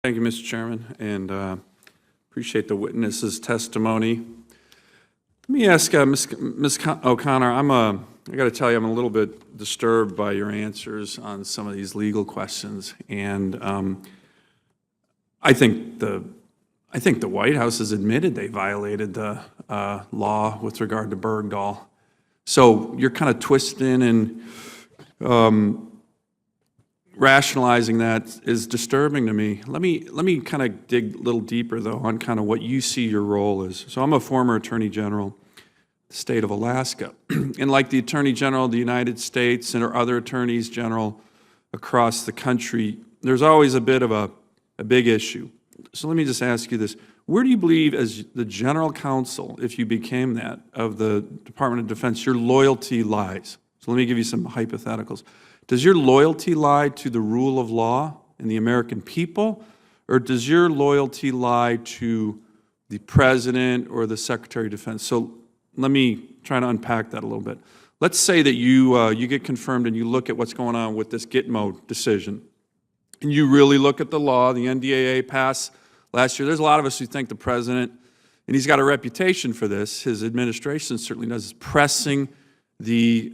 Thank you, Mr. Chairman, and appreciate the witness's testimony. Let me ask Ms. O'Connor, I got to tell you, I'm a little bit disturbed by your answers on some of these legal questions, and I think the White House has admitted they violated the law with regard to Bergdahl. So you're kind of twisting and rationalizing that is disturbing to me. Let me kind of dig a little deeper, though, on kind of what you see your role is. So I'm a former Attorney General, the state of Alaska. And like the Attorney General of the United States and or other Attorneys General across the country, there's always a bit of a big issue. So let me just ask you this. Where do you believe, as the General Counsel, if you became that, of the Department of Defense, your loyalty lies? So let me give you some hypotheticals. Does your loyalty lie to the rule of law and the American people, or does your loyalty lie to the President or the Secretary of Defense? So let me try to unpack that a little bit. Let's say that you get confirmed and you look at what's going on with this Gitmo decision, and you really look at the law, the NDAA passed last year. There's a lot of us who think the President, and he's got a reputation for this, his administration certainly does, is pressing the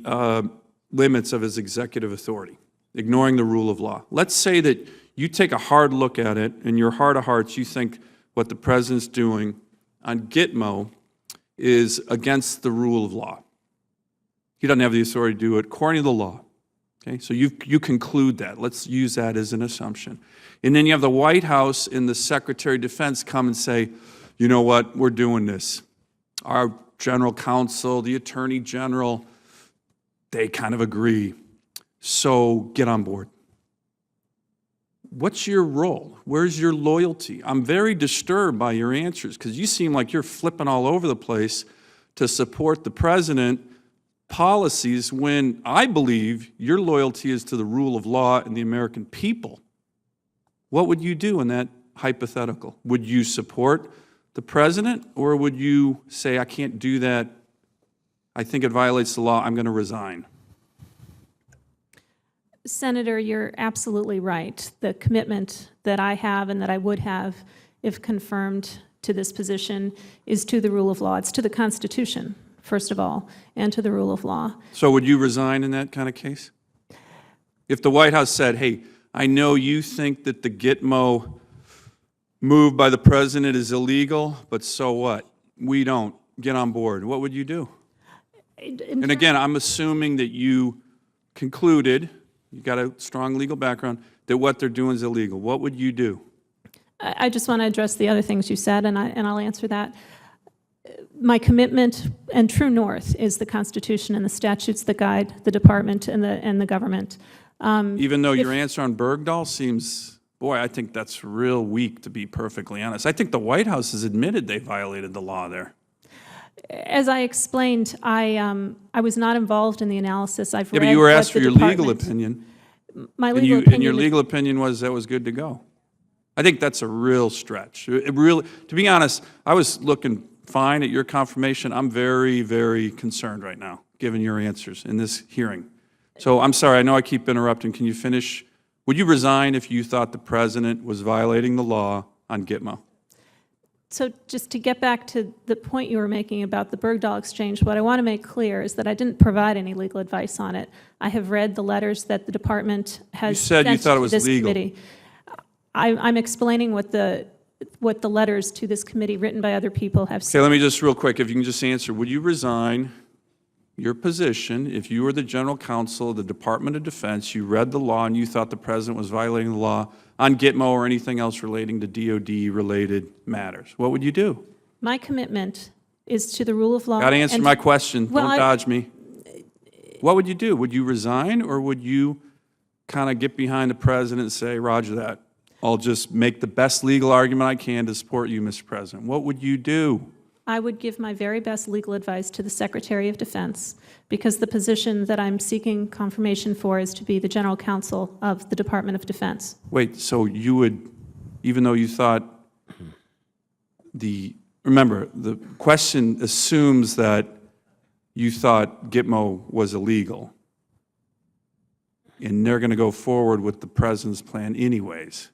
limits of his executive authority, ignoring the rule of law. Let's say that you take a hard look at it, and in your heart of hearts, you think what the President's doing on Gitmo is against the rule of law. He doesn't have the authority to do it according to the law. Okay, so you conclude that. Let's use that as an assumption. And then you have the White House and the Secretary of Defense come and say, you know what, we're doing this. Our General Counsel, the Attorney General, they kind of agree. So get on board. What's your role? Where's your loyalty? I'm very disturbed by your answers because you seem like you're flipping all over the place to support the President policies when I believe your loyalty is to the rule of law and the American people. What would you do in that hypothetical? Would you support the President, or would you say, I can't do that, I think it violates the law, I'm going to resign? Senator, you're absolutely right. The commitment that I have and that I would have if confirmed to this position is to the rule of law. It's to the Constitution, first of all, and to the rule of law. So would you resign in that kind of case? If the White House said, hey, I know you think that the Gitmo move by the President is illegal, but so what? We don't. Get on board. What would you do? And again, I'm assuming that you concluded, you got a strong legal background, that what they're doing is illegal. What would you do? I just want to address the other things you said, and I'll answer that. My commitment and true north is the Constitution and the statutes that guide the department and the government. Even though your answer on Bergdahl seems, boy, I think that's real weak, to be perfectly honest. I think the White House has admitted they violated the law there. As I explained, I was not involved in the analysis. I've read but you were asked for your legal department, opinion. My legal opinion. And your legal opinion was that was good to go. I think that's a real stretch. It really, to be honest, I was looking fine at your confirmation. I'm very, very concerned right now, given your answers in this hearing. So I'm sorry, I know I keep interrupting. Can you finish? Would you resign if you thought the President was violating the law on Gitmo? So just to get back to the point you were making about the Bergdahl exchange, what I want to make clear is that I didn't provide any legal advice on it. I have read the letters that the department has sent you thought it to was this legal. committee. I'm explaining what the letters to this committee written by other people have said. Okay, let me just real quick, if you can just answer, would you resign your position if you were the General Counsel of the Department of Defense, you read the law and you thought the President was violating the law on Gitmo or anything else relating to DOD-related matters? What would you do? My commitment is to the rule of law. Got to answer my question. Well, Don't dodge me. What would you do? Would you resign, or would you kind of get behind the President and say, roger that, I'll just make the best legal argument I can to support you, Mr. President? What would you do? I would give my very best legal advice to the Secretary of Defense, because the position that I'm seeking confirmation for is to be the General Counsel of the Department of Defense. Wait, so you would, even though you thought remember, the question assumes that you thought Gitmo was illegal, and they're going to go forward with the President's plan anyways.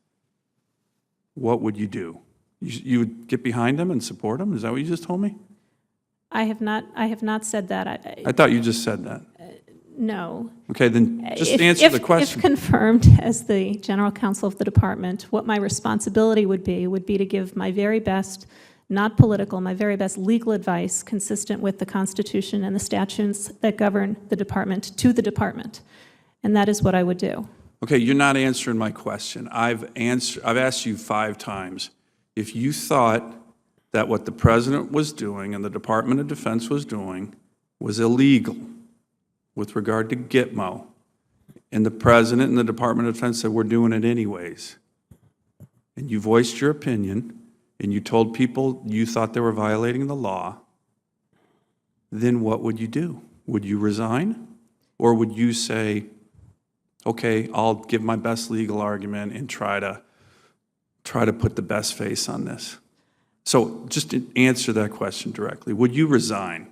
what would you do? You would get behind him and support him? Is that what you just told me? I have not said that. I thought you just said that. No. Okay, then just answer the question. If confirmed as the general counsel of the department, what my responsibility would be to give my very best, not political, my very best legal advice consistent with the Constitution and the statutes that govern the department to the department. And that is what I would do. Okay, you're not answering my question. I've asked you 5 times. If you thought that what the president was doing and the Department of Defense was doing was illegal with regard to Gitmo, and the president and the Department of Defense said, we're doing it anyways, and you voiced your opinion, and you told people you thought they were violating the law, then what would you do? Would you resign? Or would you say, okay, I'll give my best legal argument and try to put the best face on this? So just to answer that question directly. Would you resign?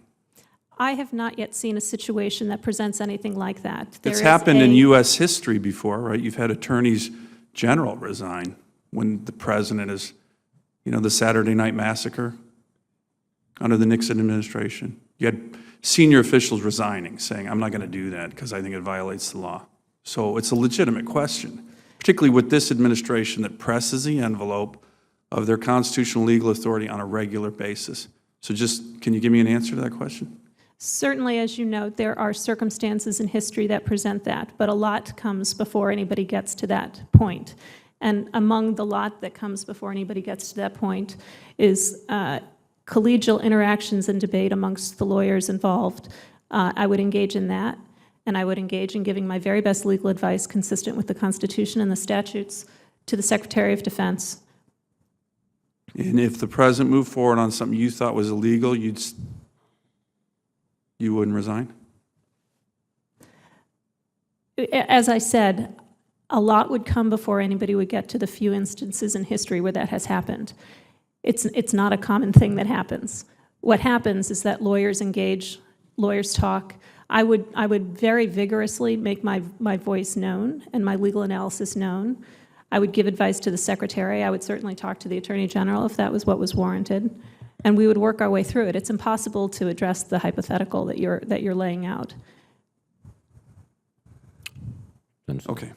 I have not yet seen a situation that presents anything like that. It's happened in U.S. history before, right? You've had attorneys general resign when the president is, the Saturday Night Massacre under the Nixon administration. You had senior officials resigning, saying, I'm not going to do that because I think it violates the law. So it's a legitimate question, particularly with this administration that presses the envelope of their constitutional legal authority on a regular basis. So can you give me an answer to that question? Certainly, as you note, there are circumstances in history that present that, but a lot comes before anybody gets to that point. And among the lot that comes before anybody gets to that point is collegial interactions and debate amongst the lawyers involved. I would engage in that, and I would engage in giving my very best legal advice consistent with the Constitution and the statutes to the Secretary of Defense. And if the president moved forward on something you thought was illegal, you wouldn't resign? As I said, a lot would come before anybody would get to the few instances in history where that has happened. It's not a common thing that happens. What happens is that lawyers engage, lawyers talk. I would very vigorously make my voice known and my legal analysis known. I would give advice to the Secretary. I would certainly talk to the Attorney General if that was what was warranted. And we would work our way through it. It's impossible to address the hypothetical that you're laying out. Okay.